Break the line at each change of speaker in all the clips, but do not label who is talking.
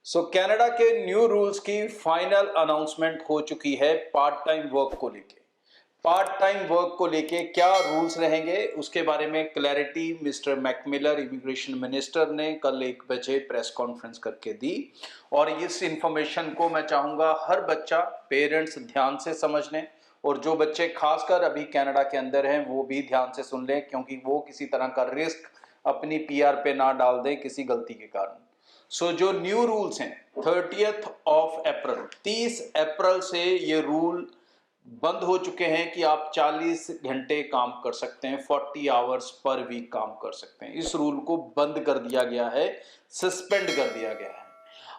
Canada के new rules की final announcement हो चुकी है पार्ट टाइम वर्क को लेके। पार्ट टाइम वर्क को लेके क्या रूल्स रहेंगे उसके बारे में क्लैरिटी मिस्टर मैकमिलर इमिग्रेशन मिनिस्टर ने कल 1 बजे प्रेस कॉन्फ्रेंस करके दी। और इस इंफॉर्मेशन को मैं चाहूंगा हर बच्चा पेरेंट्स ध्यान से समझ लें, और जो बच्चे खासकर अभी कनाडा के अंदर हैं वो भी ध्यान से सुन लें, क्योंकि वो किसी तरह का रिस्क अपनी पीआर पे ना डाल दें किसी गलती के कारण। जो न्यू रूल्स हैं 30th ऑफ अप्रैल, 30 अप्रैल से ये रूल बंद हो चुके हैं कि आप 40 घंटे काम कर सकते हैं, 40 आवर्स पर वीक काम कर सकते हैं। इस रूल को बंद कर दिया गया है, सस्पेंड कर दिया गया है।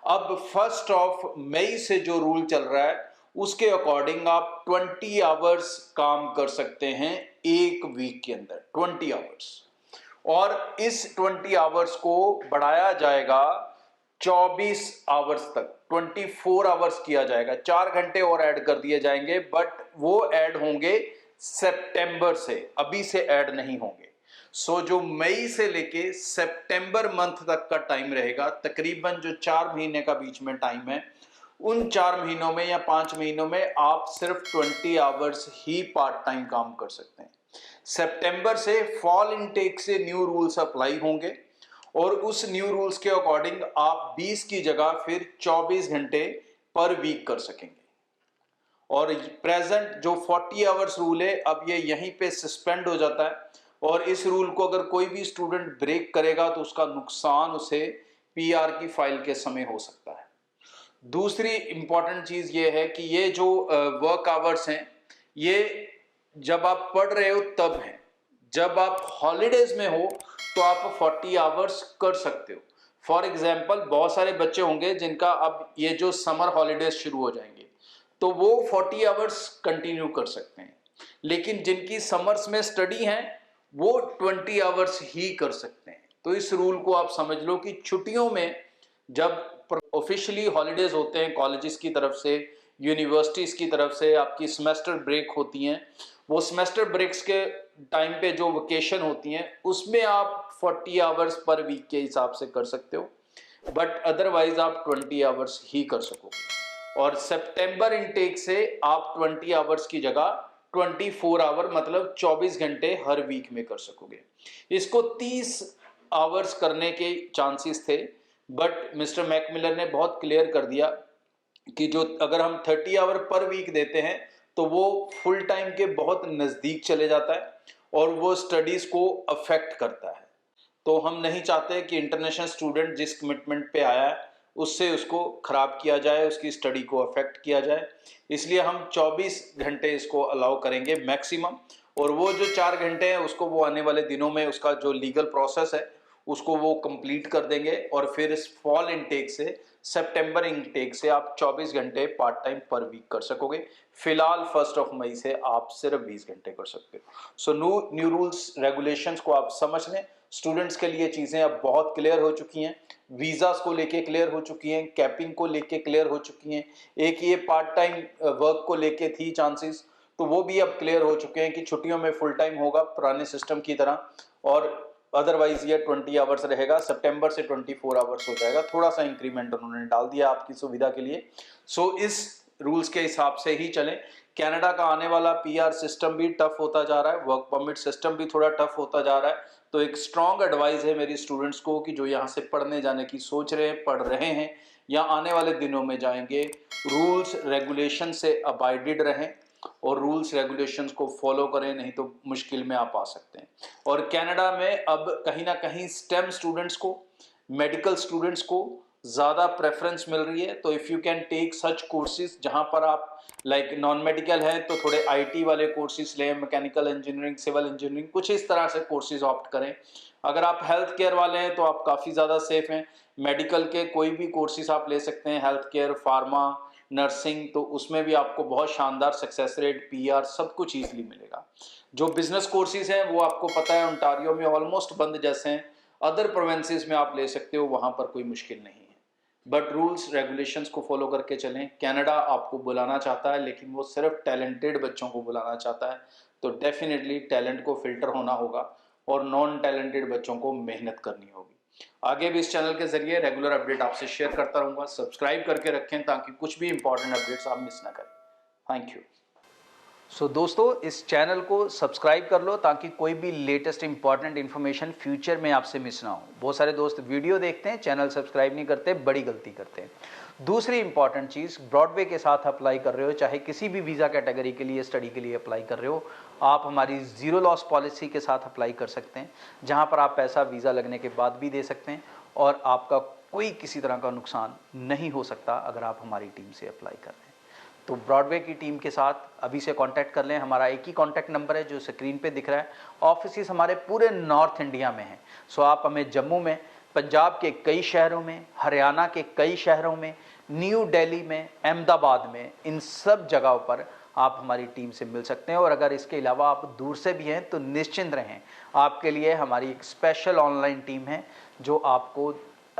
अब 1 ऑफ मई से जो रूल चल रहा है उसके अकॉर्डिंग आप 20 आवर्स काम कर सकते हैं एक वीक के अंदर, 20 आवर्स। और इस 20 आवर्स को बढ़ाया जाएगा 24 आवर्स तक, 24 आवर्स किया जाएगा। 4 घंटे और ऐड कर दिए जाएंगे, बट वो ऐड होंगे सितंबर से, अभी से ऐड नहीं होंगे। जो मई से लेके सितंबर मंथ तक का टाइम रहेगा, तकरीबन जो 4 महीने का बीच में टाइम है, उन 4 महीनों में या 5 महीनों में आप सिर्फ 20 आवर्स ही पार्ट टाइम काम कर सकते हैं। सितंबर से फॉल इनटेक से न्यू रूल्स अप्लाई होंगे, और उस न्यू रूल्स के अकॉर्डिंग आप 20 की जगह फिर 24 घंटे पर वीक कर सकेंगे। और प्रेजेंट जो 40 आवर्स रूल है, अब ये यहीं पे सस्पेंड हो जाता है, और इस रूल को अगर कोई भी स्टूडेंट ब्रेक करेगा तो उसका नुकसान उसे पीआर की फाइल के समय हो सकता है। दूसरी इंपॉर्टेंट चीज ये है कि ये जो वर्क आवर्स हैं, ये जब आप पढ़ रहे हो तब हैं। जब आप हॉलीडेज में हो तो आप 40 आवर्स कर सकते हो। फॉर एग्जाम्पल, बहुत सारे बच्चे होंगे जिनका अब ये जो समर हॉलीडेज शुरू हो जाएंगे तो वो 40 आवर्स कंटिन्यू कर सकते हैं, लेकिन जिनकी समर्स में स्टडी है वो 20 आवर्स ही कर सकते हैं। तो इस रूल को आप समझ लो कि छुट्टियों में जब ऑफिशियली हॉलीडेज होते हैं कॉलेजेस की तरफ से, यूनिवर्सिटीज की तरफ से, आपकी सेमेस्टर ब्रेक होती हैं, वो सेमेस्टर ब्रेक्स के टाइम पे जो वेकेशन होती हैं उसमें आप 40 आवर्स पर वीक के हिसाब से कर सकते हो, बट अदरवाइज आप 20 आवर्स ही कर सकोगे। और सितंबर इनटेक से आप 20 आवर्स की जगह 24 आवर मतलब 24 घंटे हर वीक में कर सकोगे। इसको 30 आवर्स करने के चांसेस थे, बट मिस्टर मैकमिलर ने बहुत क्लियर कर दिया कि जो अगर हम 30 आवर पर वीक देते हैं तो वो फुल टाइम के बहुत नज़दीक चले जाता है और वो स्टडीज़ को अफेक्ट करता है। तो हम नहीं चाहते कि इंटरनेशनल स्टूडेंट जिस कमिटमेंट पे आया है उससे उसको खराब किया जाए, उसकी स्टडी को अफेक्ट किया जाए। इसलिए हम 24 घंटे इसको अलाउ करेंगे मैक्सिमम, और वो जो 4 घंटे हैं उसको वो आने वाले दिनों में उसका जो लीगल प्रोसेस है उसको वो कंप्लीट कर देंगे, और फिर इस फॉल इनटेक से, सितंबर इनटेक से आप 24 घंटे पार्ट टाइम पर वीक कर सकोगे। फिलहाल 1 ऑफ मई से आप सिर्फ 20 घंटे कर सकते हो। न्यू रूल्स रेगुलेशंस को आप समझ लें। स्टूडेंट्स के लिए चीज़ें अब बहुत क्लियर हो चुकी हैं, वीज़ास को लेके क्लियर हो चुकी हैं, कैपिंग को लेके क्लियर हो चुकी हैं। एक ये पार्ट टाइम वर्क को लेके थी चांसेस, तो वो भी अब क्लियर हो चुके हैं कि छुट्टियों में फुल टाइम होगा पुराने सिस्टम की तरह, और अदरवाइज ये 20 आवर्स रहेगा। सितंबर से 24 आवर्स हो जाएगा। थोड़ा सा इंक्रीमेंट उन्होंने डाल दिया आपकी सुविधा के लिए। इस रूल्स के हिसाब से ही चलें। कनाडा का आने वाला पीआर सिस्टम भी टफ होता जा रहा है, वर्क परमिट सिस्टम भी थोड़ा टफ होता जा रहा है। तो एक स्ट्रॉन्ग एडवाइस है मेरी स्टूडेंट्स को कि जो यहाँ से पढ़ने जाने की सोच रहे हैं, पढ़ रहे हैं या आने वाले दिनों में जाएंगे, रूल्स रेगुलेशन से अबाइडेड रहें और रूल्स रेगुलेशंस को फॉलो करें, नहीं तो मुश्किल में आप आ सकते हैं। और कनाडा में अब कहीं ना कहीं स्टेम स्टूडेंट्स को, मेडिकल स्टूडेंट्स को ज़्यादा प्रेफरेंस मिल रही है। तो if you can take such courses जहाँ पर आप लाइक नॉन मेडिकल है तो थोड़े आईटी वाले कोर्सेज लें, मैकेनिकल इंजीनियरिंग, सिविल इंजीनियरिंग, कुछ इस तरह से कोर्सेज ऑप्ट करें। अगर आप हेल्थ केयर वाले हैं तो आप काफ़ी ज़्यादा सेफ हैं। मेडिकल के कोई भी कोर्सेज आप ले सकते हैं, हेल्थ केयर, फार्मा, नर्सिंग, तो उसमें भी आपको बहुत शानदार सक्सेस रेट, पीआर, सब कुछ ईजिली मिलेगा। जो बिजनेस कोर्सेज हैं वो आपको पता है ओंटारियो में ऑलमोस्ट बंद जैसे हैं, अदर प्रोविंसेस में आप ले सकते हो, वहाँ पर कोई मुश्किल नहीं है। बट रूल्स रेगुलेशंस को फॉलो करके चलें। कनाडा आपको बुलाना चाहता है, लेकिन वो सिर्फ टैलेंटेड बच्चों को बुलाना चाहता है, तो डेफिनेटली टैलेंट को फिल्टर होना होगा और नॉन टैलेंटेड बच्चों को मेहनत करनी होगी। आगे भी इस चैनल के जरिए रेगुलर अपडेट आपसे शेयर करता रहूंगा। सब्सक्राइब करके रखें ताकि कुछ भी इंपॉर्टेंट अपडेट्स आप मिस ना करें। Thank you. सो दोस्तों, इस चैनल को सब्सक्राइब कर लो ताकि कोई भी लेटेस्ट इंपॉर्टेंट इन्फॉर्मेशन फ्यूचर में आपसे मिस ना हो। बहुत सारे दोस्त वीडियो देखते हैं, चैनल सब्सक्राइब नहीं करते, बड़ी गलती करते हैं। दूसरी इंपॉर्टेंट चीज़, ब्रॉडवे के साथ अप्लाई कर रहे हो, चाहे किसी भी वीज़ा कैटेगरी के लिए स्टडी के लिए अप्लाई कर रहे हो, आप हमारी ज़ीरो लॉस पॉलिसी के साथ अप्लाई कर सकते हैं, जहाँ पर आप पैसा वीज़ा लगने के बाद भी दे सकते हैं और आपका कोई किसी तरह का नुकसान नहीं हो सकता अगर आप हमारी टीम से अप्लाई कर रहे हैं। तो ब्रॉडवे की टीम के साथ अभी से कांटेक्ट कर लें। हमारा एक ही कांटेक्ट नंबर है जो स्क्रीन पे दिख रहा है। ऑफिस हमारे पूरे नॉर्थ इंडिया में हैं। सो आप हमें जम्मू में, पंजाब के कई शहरों में, हरियाणा के कई शहरों में, न्यू दिल्ली में, अहमदाबाद में, इन सब जगहों पर आप हमारी टीम से मिल सकते हैं। और अगर इसके अलावा आप दूर से भी हैं तो निश्चिंत रहें, आपके लिए हमारी एक स्पेशल ऑनलाइन टीम है जो आपको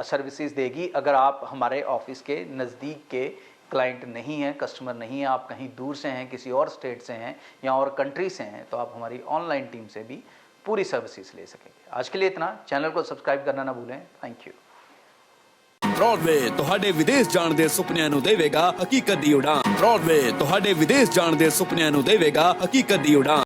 सर्विसेज देगी। अगर आप हमारे ऑफिस के नज़दीक के क्लाइंट नहीं है, कस्टमर नहीं है, आप कहीं दूर से हैं, किसी और स्टेट से हैं या और कंट्री से हैं, तो आप हमारी ऑनलाइन टीम से भी पूरी सर्विसेज ले सकेंगे। आज के लिए इतना। चैनल को सब्सक्राइब करना ना भूलें। Thank you.
ब्रॉडवे ਤੁਹਾਡੇ ਵਿਦੇਸ਼ ਜਾਣ ਦੇ ਸੁਪਨਿਆਂ ਨੂੰ ਦੇਵੇਗਾ ਹਕੀਕਤ ਦੀ ਉਡਾਨ। ब्रॉडवे ਤੁਹਾਡੇ ਵਿਦੇਸ਼ ਜਾਣ ਦੇ ਸੁਪਨਿਆਂ ਨੂੰ ਦੇਵੇਗਾ ਹਕੀਕਤ ਦੀ ਉਡਾਨ।